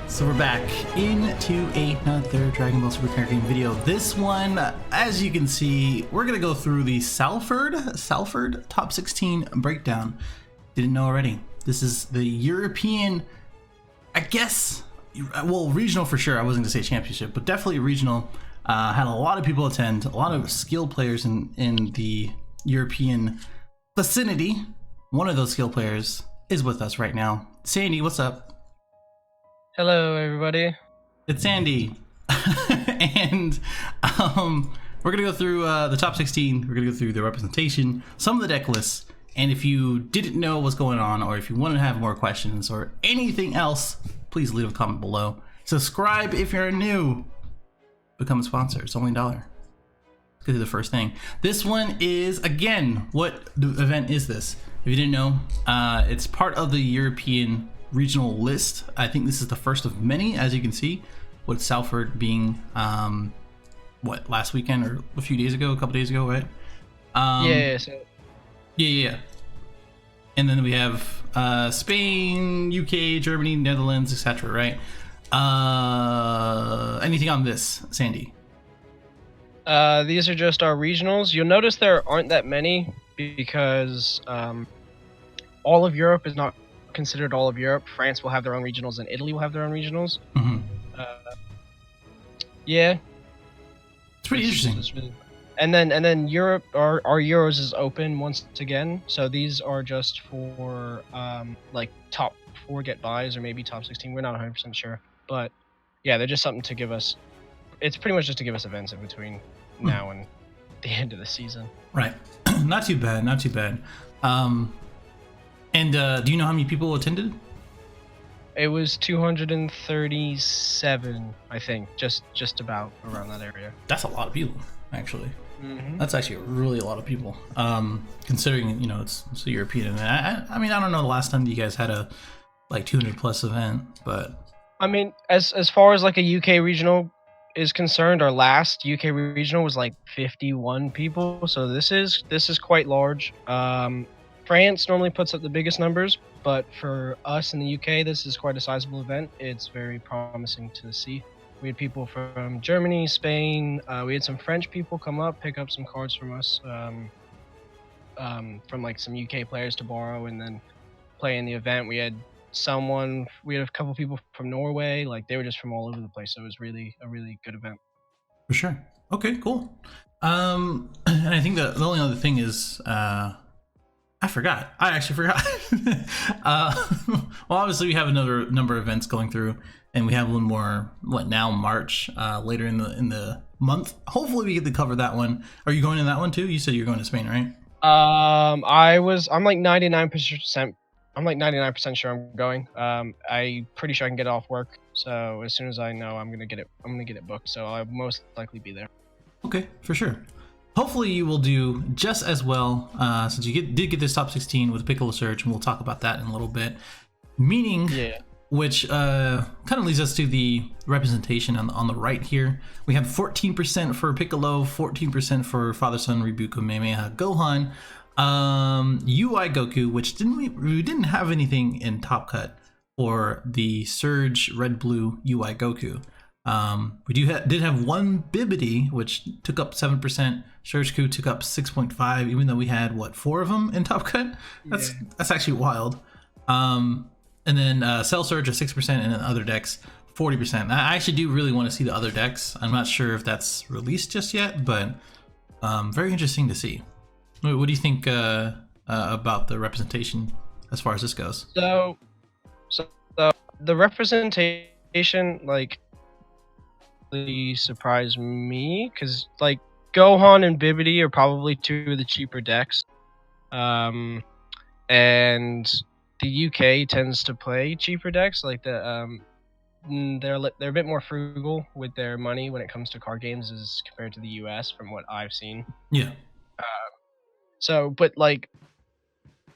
So we're back into another Dragon Ball Super Card Game video. This one, as you can see, we're gonna go through the Salford top 16 breakdown. Didn't know already. This is the European, I guess, well, regional for sure. I wasn't gonna say championship, but definitely regional. Had a lot of people attend, a lot of skilled players in the European vicinity. One of those skilled players is with us right now. Sandy, what's up? Hello, everybody. It's Sandy. And we're going to go through the top 16. We're going to go through the representation, some of the deck lists, and if you didn't know what's going on, or if you want to have more questions or anything else, please leave a comment below. Subscribe if you're new. Become a sponsor. It's only $1. Let's go to the first thing. This one is, again, what event is this? If you didn't know, it's part of the European regional list. I think this is the first of many, as you can see, with Salford being what, last weekend or a few days ago, a couple days ago, right? Yeah. And then we have Spain, UK, Germany, Netherlands, etc., right? Anything on this, Sandy? These are just our regionals. You'll notice there aren't that many because all of Europe is not considered all of Europe. France will have their own regionals and Italy will have their own regionals. Mm-hmm. Yeah, it's pretty interesting. Really... And then Europe, our Euros is open once again. So these are just for like top 4 get buys or maybe top 16. We're not 100% sure, but yeah, they're just something to give us. It's pretty much just to give us events in between now and the end of the season. Right. Not too bad. Not too bad. And do you know how many people attended? It was 237, I think, just about around that area. That's a lot of people, actually. Mm-hmm. That's actually really a lot of people, considering, you know, it's a European event. I mean, I don't know the last time you guys had a like 200 plus event, but I mean, as far as like a UK regional is concerned, our last UK regional was like 51 people, so this is quite large. France normally puts up the biggest numbers, but for us in the UK, this is quite a sizable event. It's very promising to see. We had people from Germany, Spain. We had some French people come up, pick up some cards from us, from like some UK players to borrow and then play in the event. We had a couple people from Norway. Like, they were just from all over the place. So it was really a really good event. For sure. Okay, cool. And I think the only other thing is, I actually forgot. Well, obviously we have another number of events going through, and we have one more, March, later in the month. Hopefully we get to cover that one. Are you going to that one too? You said you're going to Spain, right? I'm like 99%. I'm like 99% sure I'm going. I'm pretty sure I can get it off work. So as soon as I know, I'm gonna get it booked. So I'll most likely be there. Okay, for sure. Hopefully you will do just as well, since you did get this top 16 with Piccolo Surge, and we'll talk about that in a little bit. Meaning, yeah. Which kind of leads us to the representation on the right here. We have 14% for Piccolo, 14% for Father Son Rebuke Kamehameha Gohan, UI Goku, which we didn't have anything in Top Cut for the Surge Red Blue UI Goku. We did have one Bibbidi, which took up 7%. Surge-Ku took up 6.5, even though we had 4 of them in Top Cut. That's actually wild. And then Cell Surge at 6%, and then other decks 40%. I actually do really want to see the other decks. I'm not sure if that's released just yet, but very interesting to see. What do you think about the representation as far as this goes? So the representation, like, really surprised me, because like Gohan and Bibbidi are probably 2 of the cheaper decks, and the UK tends to play cheaper decks. Like they're a bit more frugal with their money when it comes to card games as compared to the US, from what I've seen. Yeah. So, but like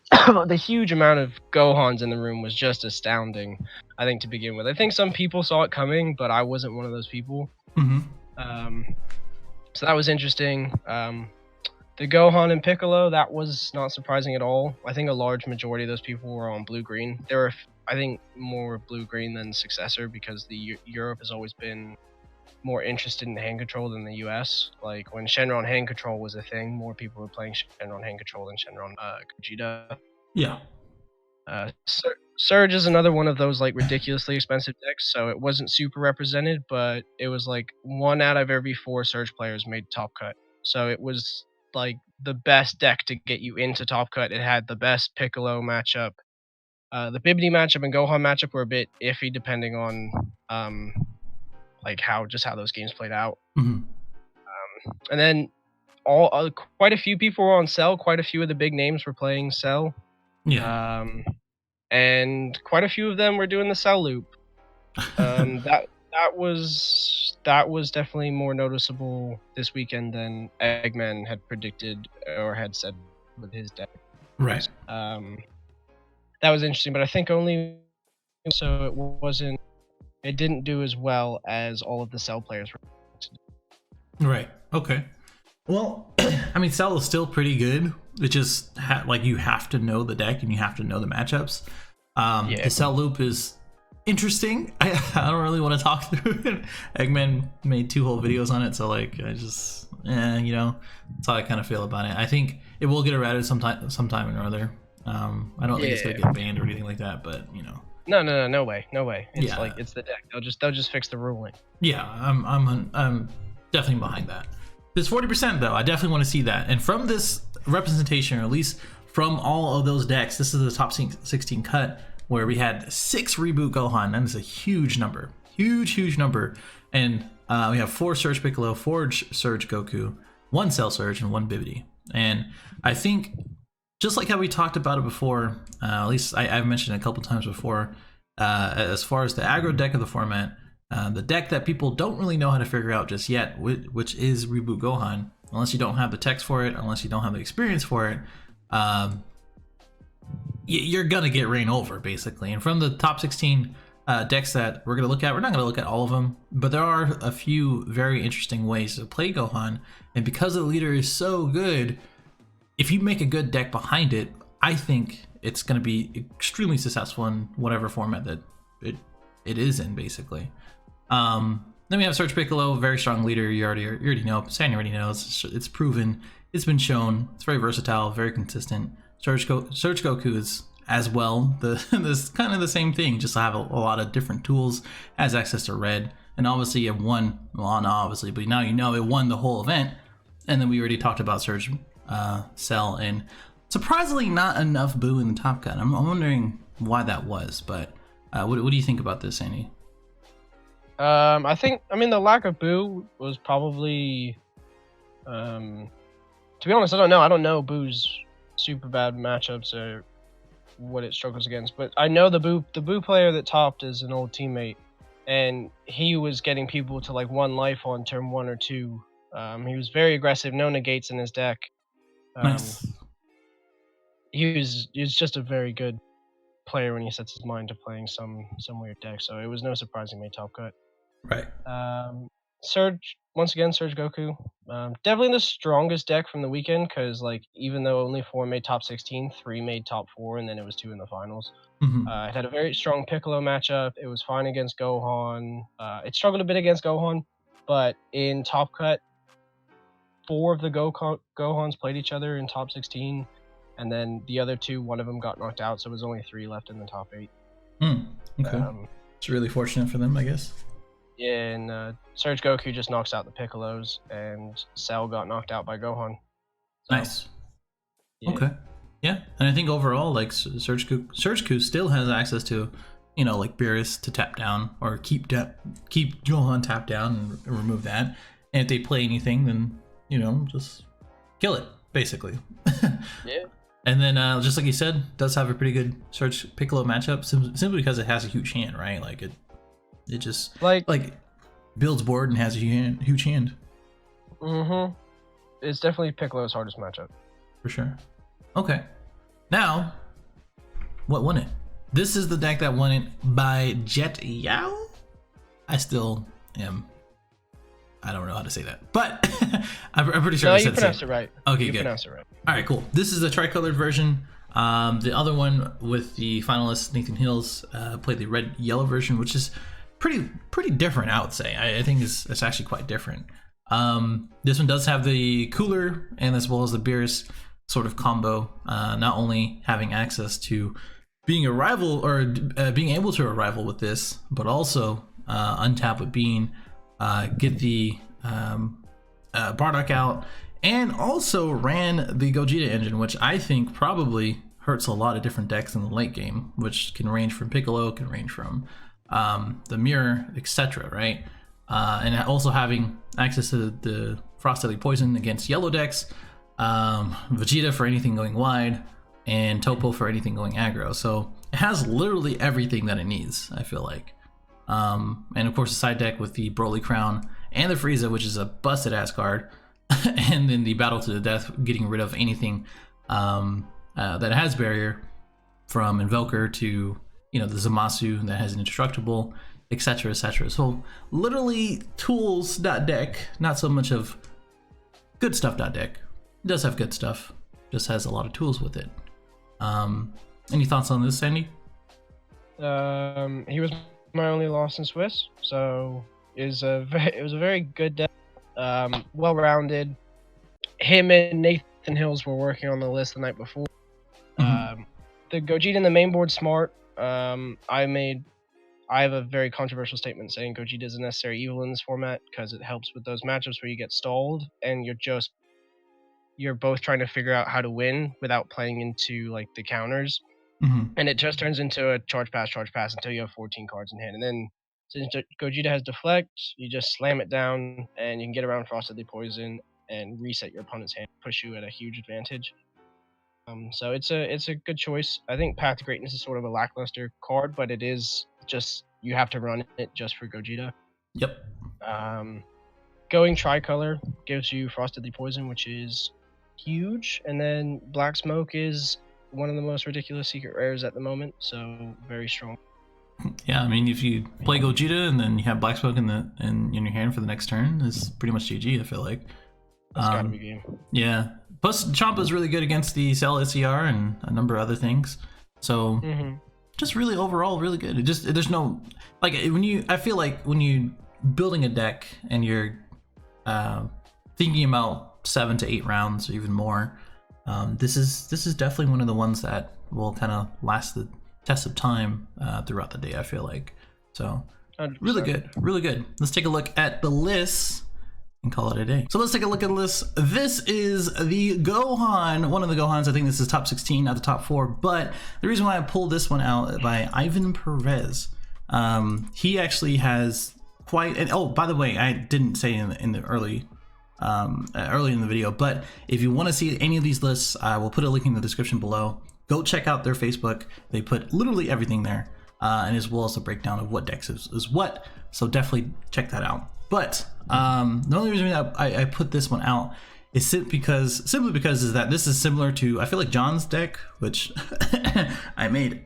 the huge amount of Gohans in the room was just astounding, I think, to begin with. I think some people saw it coming, but I wasn't one of those people. Mm-hmm. So that was interesting. The Gohan and Piccolo, that was not surprising at all. I think a large majority of those people were on blue-green. I think more blue-green than successor, because the Europe has always been more interested in hand control than the US. Like when Shenron hand control was a thing, more people were playing Shenron hand control than Shenron Gogeta. Yeah. Surge is another one of those like ridiculously expensive decks, so it wasn't super represented, but it was like 1 out of every 4 Surge players made top cut. So it was like the best deck to get you into top cut. It had the best Piccolo matchup. The Bibidi matchup and Gohan matchup were a bit iffy depending on like how those games played out. Mm-hmm. And then quite a few people were on Cell. Quite a few of the big names were playing Cell. Yeah. And quite a few of them were doing the Cell loop. That was definitely more noticeable this weekend than Eggman had predicted or had said with his deck. Right. That was interesting, but I think only so it didn't do as well as all of the Cell players were. Right. Okay. Well, I mean, Cell is still pretty good. It just like you have to know the deck and you have to know the matchups. The Cell loop is interesting. I don't really want to talk through it. Eggman made 2 whole videos on it, so like I just you know, that's how I kind of feel about it. I think it will get errated sometime or other. I don't think it's gonna get banned or anything like that, but you know. No way. It's like it's the deck. They'll just fix the ruling. Yeah, I'm definitely behind that. This 40% though, I definitely want to see that. And from this representation, or at least from all of those decks, this is the top 16 cut where we had 6 reboot Gohan. That is a huge number, huge number. And we have 4 Surge Piccolo, 4 Surge Goku, 1 Cell Surge, and 1 Bibidi. And I think just like how we talked about it before, at least I've mentioned it a couple times before, as far as the aggro deck of the format, the deck that people don't really know how to figure out just yet, which is Reboot Gohan, unless you don't have the text for it, unless you don't have the experience for it, you're gonna get ran over basically. And from the top 16 decks that we're gonna look at, we're not gonna look at all of them, but there are a few very interesting ways to play Gohan. And because the leader is so good, if you make a good deck behind it, I think it's gonna be extremely successful in whatever format that it is in, basically. Then we have Surge Piccolo, very strong leader. You already know. Sanya already knows. It's proven. It's been shown. It's very versatile, very consistent. Surge Goku is as well. This kind of the same thing. Just have a lot of different tools. Has access to red, and obviously it won. Well, not obviously, but now you know it won the whole event. And then we already talked about Surge Cell, and surprisingly not enough Boo in the top cut. I'm wondering why that was, but what do you think about this, Sandy? I mean, the lack of Boo was probably, to be honest, I don't know. I don't know Boo's super bad matchups or what it struggles against, but I know the Boo player that topped is an old teammate, and he was getting people to like 1 life on turn 1 or 2. He was very aggressive, no negates in his deck. Nice. He was just a very good player when he sets his mind to playing some weird deck, so it was no surprise he made top cut. Right. Surge, once again, Surge Goku. Definitely the strongest deck from the weekend, because like even though only 4 made top 16, 3 made top 4, and then it was 2 in the finals. Mm-hmm. It had a very strong Piccolo matchup. It was fine against Gohan. It struggled a bit against Gohan, but in top cut, 4 of the Gohans played each other in top 16, and then the other 2, one of them got knocked out, so it was only 3 left in the top 8. Okay. It's really fortunate for them, I guess. Yeah, and Surge Goku just knocks out the Piccolos, and Cell got knocked out by Gohan. So, nice. Yeah. Okay. Yeah, and I think overall, like Surge Goku still has access to, you know, like Beerus to tap down or keep Gohan tap down and remove that. And if they play anything, then you know, just kill it, basically. Yeah. And then, just like you said, does have a pretty good Surge Piccolo matchup, simply because it has a huge hand, right? Like it just like builds board and has a huge hand. Mm-hmm. It's definitely Piccolo's hardest matchup. For sure. Okay. Now, what won it? This is the deck that won it by Jet Yao? I still am. I don't know how to say that, but I'm pretty sure no, I you said pronounced it right. Okay, you good. Pronounced it right. All right, cool. This is the tricolored version. The other one with the finalist Nathan Hills played the red yellow version, which is pretty different. I would say. I think it's actually quite different. This one does have the cooler and as well as the Beerus sort of combo. Not only having access to being a rival or being able to rival with this, but also untap with Bean, get the Bardock out, and also ran the Gogeta engine, which I think probably hurts a lot of different decks in the late game, which can range from Piccolo, can range from the Mirror, etc. Right, and also having access to the Frost Deadly Poison against yellow decks, Vegeta for anything going wide, and Topo for anything going aggro. So it has literally everything that it needs, I feel like. And of course the side deck with the Broly Crown and the Frieza, which is a busted ass card, and then the Battle to the Death, getting rid of anything that has barrier, from Invoker to the Zamasu that has an indestructible, etc, etc. So literally tools.deck, not so much of good stuff.deck. It does have good stuff, just has a lot of tools with it. Any thoughts on this, Sandy? He was my only loss in Swiss, so it was a very good deck, well-rounded. Him and Nathan Hills were working on the list the night before. The Gogeta in the main board, smart. I have a very controversial statement saying Gogeta is a necessary evil in this format because it helps with those matchups where you get stalled and you're both trying to figure out how to win without playing into like the counters. And it just turns into a charge pass until you have 14 cards in hand. And then since Gogeta has deflect, you just slam it down and you can get around Frostedly Poison and reset your opponent's hand, push you at a huge advantage. So it's a good choice. I think Path to Greatness is sort of a lackluster card, but it is just, you have to run it just for Gogeta. Yep. Going tricolor gives you Frostedly Poison, which is huge, and then Black Smoke is one of the most ridiculous secret rares at the moment, so very strong. Yeah, I mean, if you play Gogeta and then you have Black Smoke in your hand for the next turn, it's pretty much GG, I feel like. That's gotta be game. Yeah. Plus, Champa is really good against the Cell SCR and a number of other things. So, just really overall really good. There's no, like, I feel like when you building a deck and you're thinking about 7 to 8 rounds or even more, this is definitely one of the ones that will kind of last the test of time throughout the day, I feel like. So 100%. really good. Let's take a look at the list and call it a day. So let's take a look at the list. This is the Gohan, one of the Gohans. I think this is top 16, not the top 4, but the reason why I pulled this one out by Ivan Perez, he actually has quite, and oh, by the way, I didn't say in the early in the video, but if you want to see any of these lists, I will put a link in the description below. Go check out their Facebook. They put literally everything there, and as well as a breakdown of what decks is what. So definitely check that out. But the only reason I put this one out is simply because is that this is similar to, I feel like, John's deck, which I made.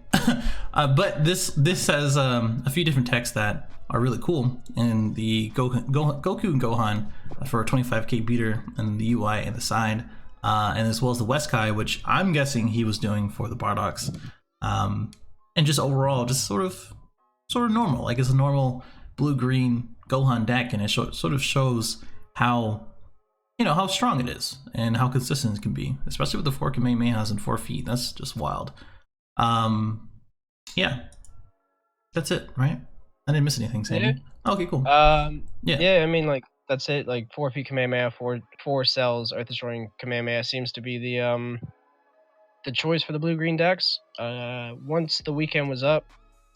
But this has a few different techs that are really cool, and the Goku and Gohan for a 25k beater, and the UI and the side, and as well as the Weskai, which I'm guessing he was doing for the Bardocks, and just overall just sort of normal, like it's a normal blue-green Gohan deck, and it sort of shows how how strong it is and how consistent it can be, especially with the 4 Kamehamehas and 4 feet. That's just wild. Yeah, that's it, right? I didn't miss anything, Sandy. Yeah. Okay, cool. Yeah, I mean, like, that's it. Like 4 feet Kamehameha, 4 cells, Earth Destroying Kamehameha seems to be the choice for the blue-green decks. Once the weekend was up,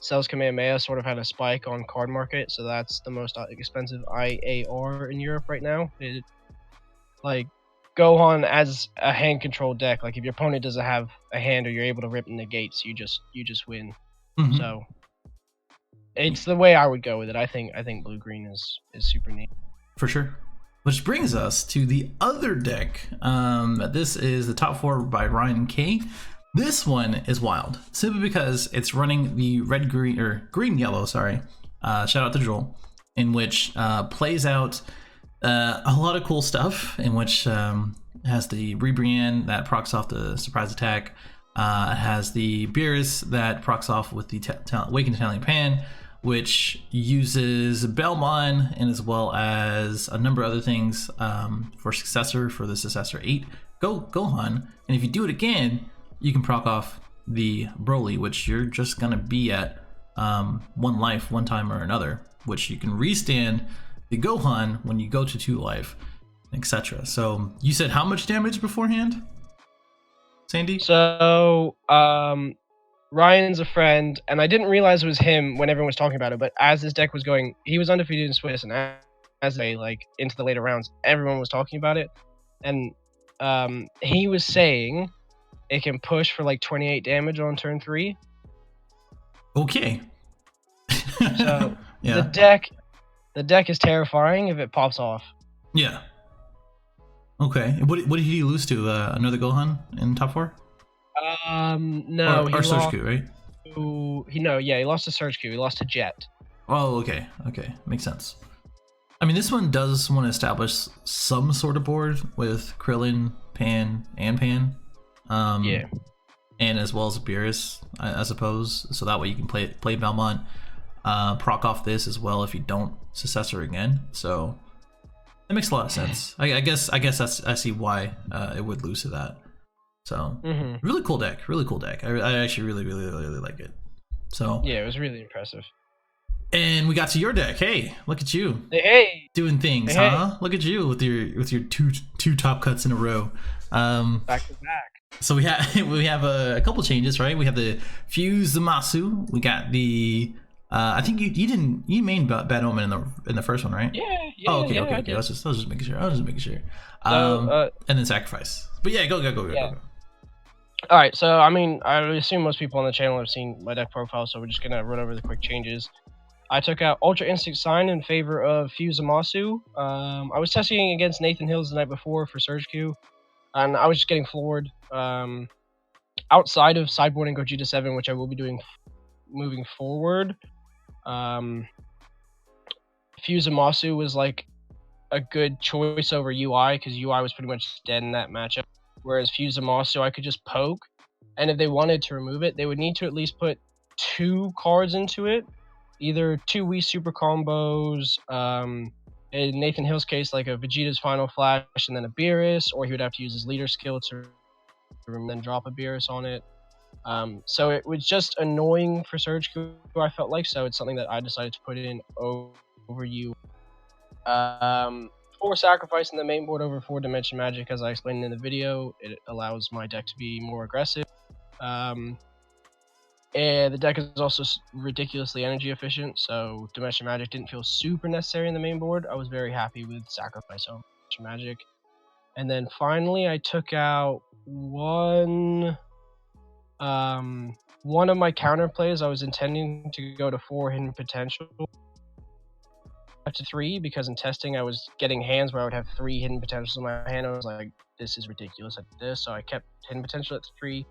Cells Kamehameha sort of had a spike on card market, so that's the most expensive IAR in Europe right now. Like, Gohan as a hand control deck, like if your opponent doesn't have a hand or you're able to rip and negate, so you just win. So it's the way I would go with it. I think blue green is super neat. For sure. Which brings us to the other deck. This is the top 4 by Ryan K. This one is wild, simply because it's running the green yellow, sorry. Shout out to Joel, in which plays out a lot of cool stuff, in which has the Rebrian that procs off the surprise attack, It has the Beerus that procs off with the Awakened Italian Pan, which uses Belmont and as well as a number of other things for the Successor 8 Gohan. And if you do it again, you can proc off the Broly, which you're just going to be at 1 life one time or another, which you can restand the Gohan when you go to 2 life, etc. So you said how much damage beforehand, Sandy? So Ryan's a friend, and I didn't realize it was him when everyone was talking about it, but as this deck was going, he was undefeated in Swiss, and as they like into the later rounds, everyone was talking about it, and he was saying it can push for like 28 damage on turn 3. Okay. So yeah. the deck is terrifying if it pops off. Yeah. Okay. What did he lose to? Another Gohan in top 4? No, or Surge Q, right? He lost to Surge Q. He lost to Jet. Oh, okay. Makes sense. I mean, this one does want to establish some sort of board with Krillin, Pan, and Pan. Yeah. And as well as Beerus, I suppose. So that way you can play Belmont, proc off this as well if you don't Successor again. So that makes a lot of sense. I guess I see why it would lose to that. So really cool deck. I actually really like it. So yeah, it was really impressive. And we got to your deck. Hey, look at you. Hey. Doing things, hey. Huh? Look at you with your two top cuts in a row. Back to back. So we have a couple changes, right? We have the Fuse Zamasu. We got the I think you main Bad Omen in the first one, right? Yeah. Oh, okay. I was just making sure. And then Sacrifice. But yeah, go. All right, so I mean, I assume most people on the channel have seen my deck profile, so we're just gonna run over the quick changes. I took out Ultra Instinct Sign in favor of Fuse Zamasu. I was testing against Nathan Hills the night before for Surge Q, and I was just getting floored. Outside of sideboarding Gogeta 7, which I will be doing moving forward, Fuse Zamasu was like a good choice over UI, because UI was pretty much dead in that matchup. Whereas Fuse Zamasu, I could just poke, and if they wanted to remove it, they would need to at least put 2 cards into it. Either 2 Wii Super combos, in Nathan Hill's case, like a Vegeta's Final Flash and then a Beerus, or he would have to use his leader skill to then drop a Beerus on it. So it was just annoying for Surge Q, I felt like, so it's something that I decided to put in over you. For Sacrifice in the main board over 4 Dimension Magic, as I explained in the video, it allows my deck to be more aggressive. And the deck is also ridiculously energy efficient, so Dimension Magic didn't feel super necessary in the main board. I was very happy with Sacrifice over Dimension Magic. And then finally, I took out one of my counter plays. I was intending to go to 4 Hidden Potential to 3, because in testing I was getting hands where I would have 3 hidden potentials in my hand. I was like, this is ridiculous at this, so I kept hidden potential at 3,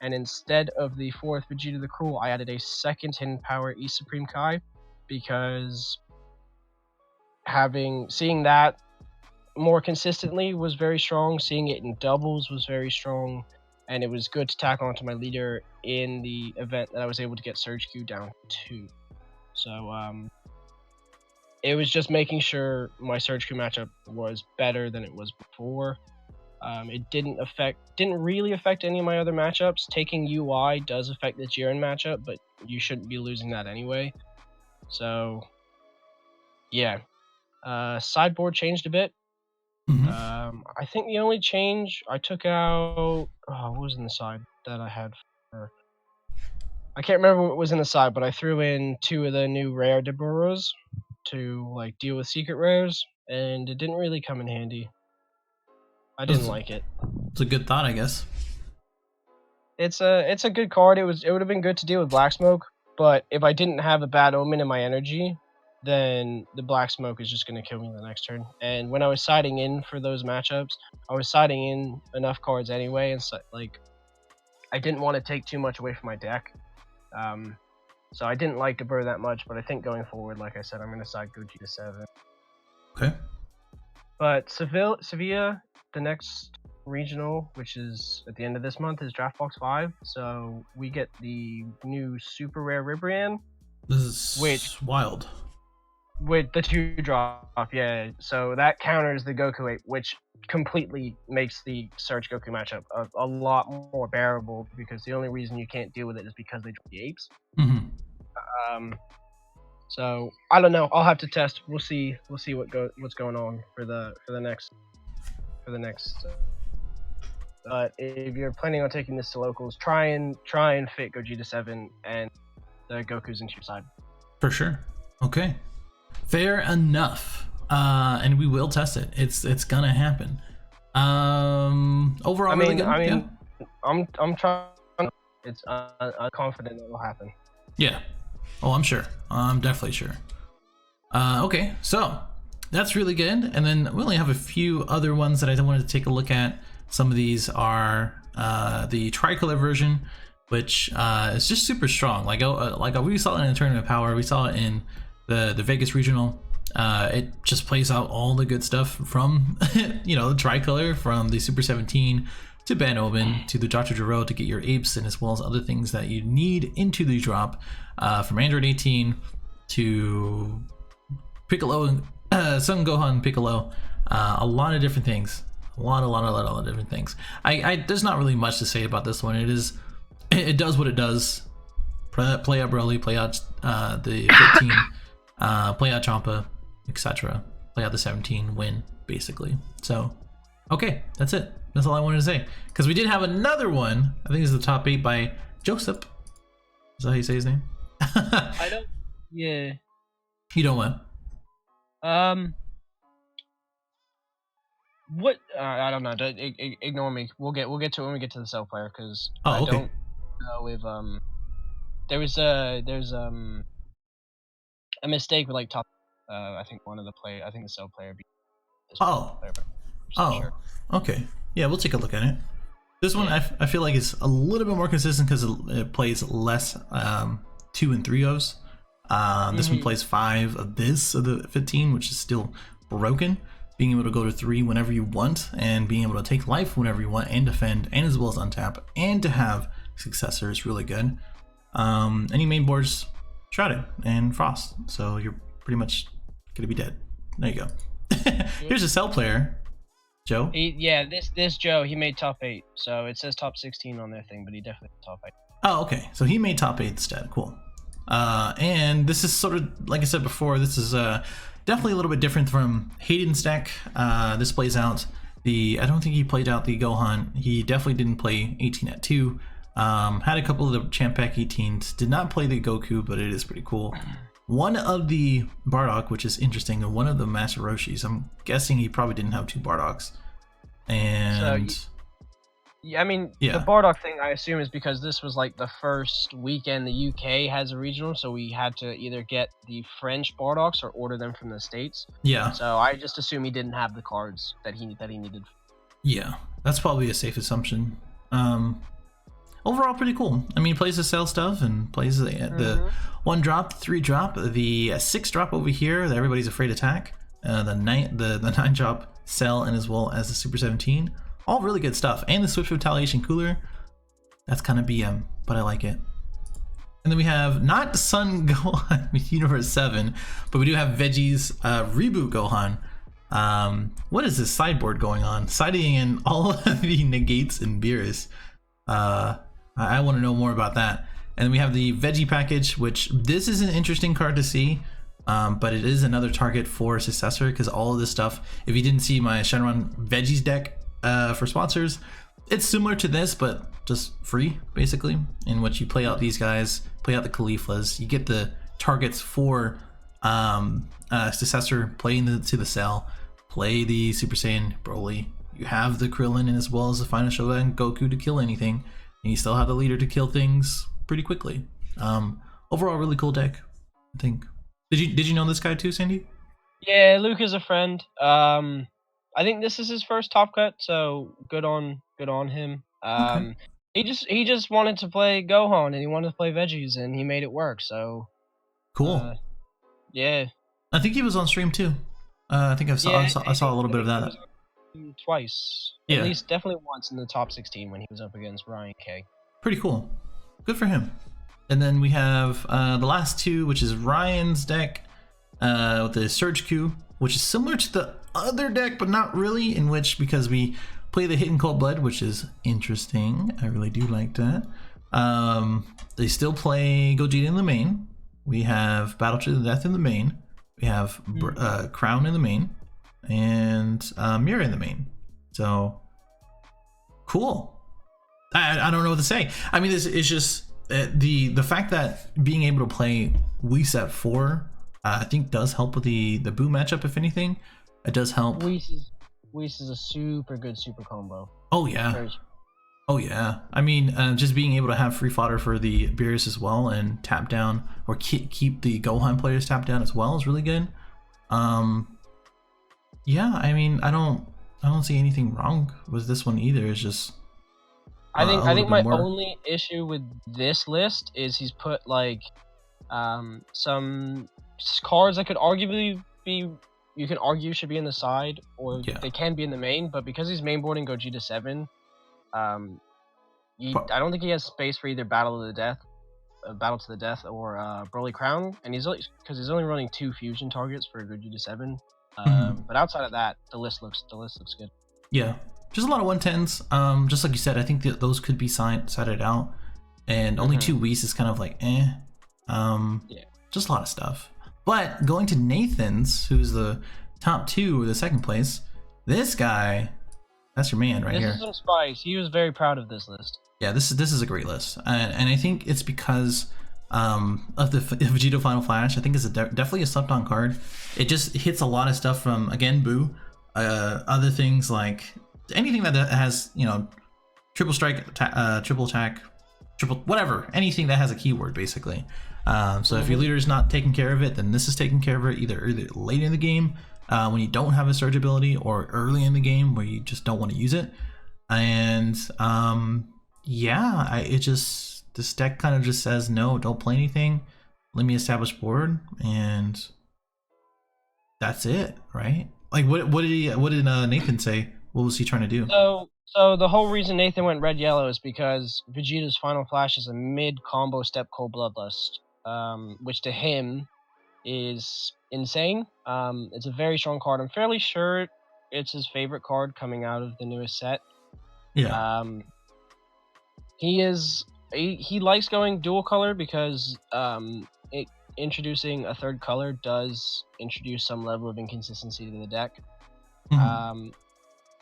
and instead of the 4th Vegeta the Cruel, I added a 2nd hidden power E Supreme Kai, because seeing that more consistently was very strong. Seeing it in doubles was very strong, and it was good to tack onto my leader in the event that I was able to get Surge Q down 2. So it was just making sure my Surge Q matchup was better than it was before. It didn't really affect any of my other matchups. Taking UI does affect the Jiren matchup, but you shouldn't be losing that anyway. So yeah, sideboard changed a bit. I think the only change I took out, what was in the side that I had for, I can't remember what was in the side, but I threw in 2 of the new rare Deburos to like deal with secret rares, and it didn't really come in handy. I didn't like it. It's a good thought, I guess. It's a good card. It would have been good to deal with Black Smoke, but if I didn't have a Bad Omen in my energy, then the Black Smoke is just going to kill me the next turn. And when I was siding in for those matchups, I was siding in enough cards anyway, and so, like, I didn't want to take too much away from my deck. So I didn't like Debur that much, but I think going forward, like I said, I'm going to side Gogeta 7. Okay. But Sevilla, the next regional, which is at the end of this month, is Draft Box 5. So we get the new super rare Ribrianne. This is wild. With the 2-drop, yeah. So that counters the Goku Ape, which completely makes the Surge Goku matchup a lot more bearable, because the only reason you can't deal with it is because they drop the apes. So I don't know. I'll have to test. We'll see what's going on for the next. But if you're planning on taking this to locals, try and fit Gogeta 7 and the Gokus into your side. For sure. Okay. Fair enough. And we will test it. It's gonna happen. Overall, really good. I'm trying. I'm confident it will happen. Yeah. Oh, I'm sure. I'm definitely sure. Okay, so that's really good. And then we only have a few other ones that I wanted to take a look at. Some of these are the tricolor version, which is just super strong. Like we saw it in the Tournament of Power. We saw it in the Vegas Regional. It just plays out all the good stuff from the tricolor, from the Super 17 to Ben Oben to the Dr. Gero to get your apes, and as well as other things that you need into the drop, from Android 18 to Piccolo and Son Gohan Piccolo. A lot of different things. A lot of different things. There's not really much to say about this one. It does what it does. Play out Broly, play out the 15, play out Champa, etc. Play out the 17, win, basically. So, okay, that's it. That's all I wanted to say. Because we did have another one. I think it's the top 8 by Joseph. Is that how you say his name? I don't. Yeah. You don't what? What? I don't know. Ignore me. We'll get to it when we get to the Cell player, because I don't know if there's a mistake with like top. I think one of the play. I think the Cell player. Sure. Okay. Yeah, we'll take a look at it. This one, I feel like it's a little bit more consistent because it plays less 2 and 3 ofs. This one plays 5 of the 15, which is still broken. Being able to go to 3 whenever you want, and being able to take life whenever you want, and defend, and as well as untap, and to have successor is really good. Any main boards, Shrouded and Frost, so you're pretty much gonna be dead. There you go. Here's a Cell player. Joe? This Joe, he made top 8, so it says top 16 on their thing, but he definitely made top 8. Oh, okay, so he made top 8 instead. Cool. And this is sort of, like I said before, this is definitely a little bit different from Hayden's deck. This plays out I don't think he played out the Gohan. He definitely didn't play 18 at 2. Had a couple of the Champ Pack 18s. Did not play the Goku, but it is pretty cool. One of the Bardock, which is interesting, and one of the Master Roshis. I'm guessing he probably didn't have 2 Bardocks. And so, the Bardock thing, I assume, is because this was like the first weekend the UK has a regional, so we had to either get the French Bardocks or order them from the States. Yeah. So I just assume he didn't have the cards that he needed. Yeah, that's probably a safe assumption. Overall, pretty cool. I mean, he plays the Cell stuff and plays the 1 drop, 3 drop, the 6 drop over here that everybody's afraid to attack, the 9 drop Cell, and as well as the Super 17. All really good stuff. And the Swift Retaliation Cooler. That's kind of BM, but I like it. And then we have not Sun Gohan Universe 7, but we do have Veggie's Reboot Gohan. What is this sideboard going on? Siding in all of the negates and Beerus. I want to know more about that. And then we have the Veggie package, which this is an interesting card to see. But it is another target for Successor, because all of this stuff, if you didn't see my Shenron Veggies deck for sponsors, it's similar to this, but just free, basically, in which you play out these guys, play out the Khalifas, you get the targets for Successor, play to the Cell, play the Super Saiyan Broly, you have the Krillin, and as well as the Final Shogun Goku to kill anything, and you still have the leader to kill things pretty quickly. Overall, really cool deck, I think. Did you know this guy too, Sandy? Yeah, Luke is a friend. I think this is his first top cut, so good on him. Okay. He just wanted to play Gohan, and he wanted to play Veggies, and he made it work. So cool. Yeah. I think he was on stream too. I think I saw a little bit of that. twice. Yeah. At least definitely once in the top 16 when he was up against Ryan K. Pretty cool. Good for him. And then we have the last two, which is Ryan's deck with the Surge Q, which is similar to the other deck, but not really, in which, because we play the Hidden Cold Blood, which is interesting. I really do like that. They still play Gogeta in the main. We have Battle to the Death in the main. We have Crown in the main. And Mirror in the main. So, cool. I don't know what to say. I mean, it's just the fact that being able to play Whis at 4, I think does help with the Boo matchup, if anything. It does help. Whis is a super good super combo. Oh, yeah. Oh, yeah. I mean, just being able to have free fodder for the Beerus as well and tap down, or keep the Gohan players tapped down as well is really good. Yeah, I mean, I don't see anything wrong with this one either. It's just I think my only issue with this list is he's put like some cards that could arguably be, you can argue should be in the side, or they can be in the main, but because he's mainboarding Gogeta 7, I don't think he has space for either Battle to the Death or Broly Crown, and he's only running 2 fusion targets for Gogeta 7. But outside of that, the list looks good. Yeah, just a lot of 110s. Just like you said, I think that those could be sided out, and only 2 Whis is kind of like just a lot of stuff. But going to Nathan's, who's the top 2 or the second place, this guy, that's your man here. This is some spice. He was very proud of this list. Yeah, this is a great list, and I think it's because of the Vegito Final Flash. I think it's definitely a slept on card. It just hits a lot of stuff from, again, Boo, other things like anything that has, triple strike, triple attack, triple whatever, anything that has a keyword basically. So if your leader is not taking care of it, then this is taking care of it either late in the game when you don't have a surge ability, or early in the game where you just don't want to use it. And this deck kind of just says, no, don't play anything. Let me establish board, and that's it, right? Like, what did Nathan say? What was he trying to do? So the whole reason Nathan went red yellow is because Vegeta's Final Flash is a mid combo step Cold Bloodlust, which to him is insane. It's a very strong card. I'm fairly sure it's his favorite card coming out of the newest set. Yeah. He likes going dual color because introducing a third color does introduce some level of inconsistency to the deck.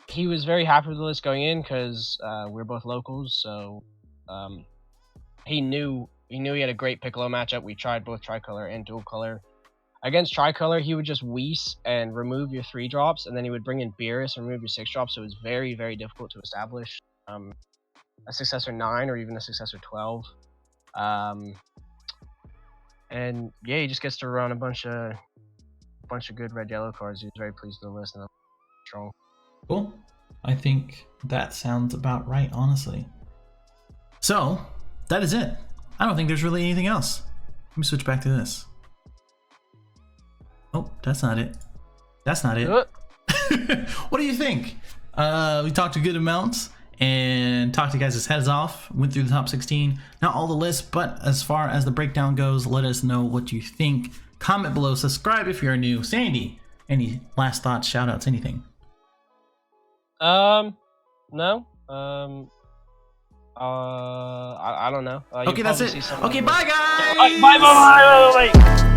He was very happy with the list going in because we're both locals, so he knew he had a great Piccolo matchup. We tried both tricolor and dual color. Against tricolor, he would just Whis and remove your 3 drops, and then he would bring in Beerus and remove your 6 drops, so it was very, very difficult to establish a successor 9 or even a successor 12. And yeah, he just gets to run a bunch of good red yellow cards. He was very pleased with the list, and that's strong. Cool. I think that sounds about right, honestly. So that is it. I don't think there's really anything else. Let me switch back to this. Oh, that's not it. That's not it. What do you think? We talked a good amount and talked to guys' heads off, went through the top 16, not all the lists, but as far as the breakdown goes, let us know what you think. Comment below, subscribe if you're new. Sandy, any last thoughts, shout outs, anything? No. I don't know. Okay, that's it. Okay, bye guys! Bye.